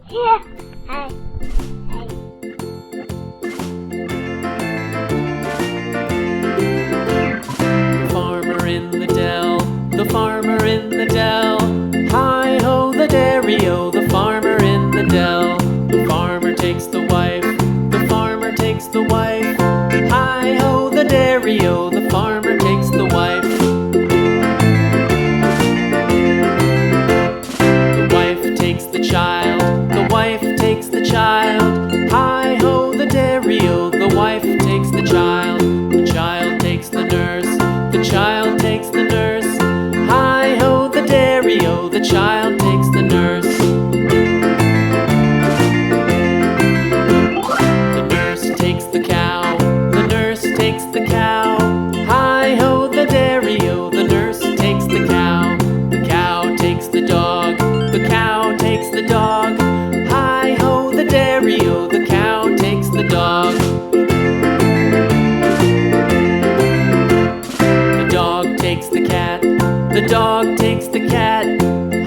Here. Hey. Hey. The farmer in the dell, the farmer in the dell. Hi-ho the dairy-o, the farmer in the dell. The farmer takes the wife, the farmer takes the wife. Hi-ho the dairy-o, the farmer takes the wife. The wife takes the child, the wife takes the child. Hi-ho the dairy-o, the wife takes the child. The child takes the nurse, the child takes the nurse. Hi-ho the dairy-o, the child takes the nurse. The nurse takes the cow, the nurse takes the cow. Hi-ho the dairy-o, the nurse takes the cow. The cow takes the dog, the cow takes the dog. Hi-ho the dairy-o, the cow takes the dog. The dog takes the cat, the dog takes the cat.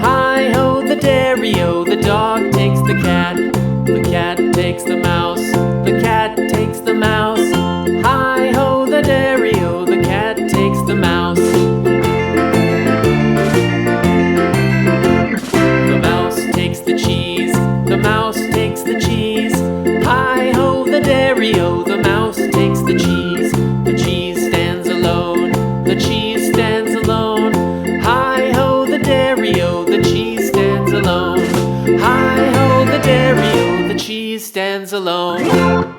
Hi-ho the dairy-o, the dog takes the cat. The cat takes the mouse, the cat takes the mouse. Hi-ho the dairy-o, the cat takes the mouse. The mouse takes the cheese, the mouse takes the cheese. Hi-ho the dairy-o, the mouse takes the cheese. The cheese stands alone, the cheese stands alone. Hi-ho the dairy-o, the cheese stands alone. Hi-ho the dairy-o, the cheese stands alone.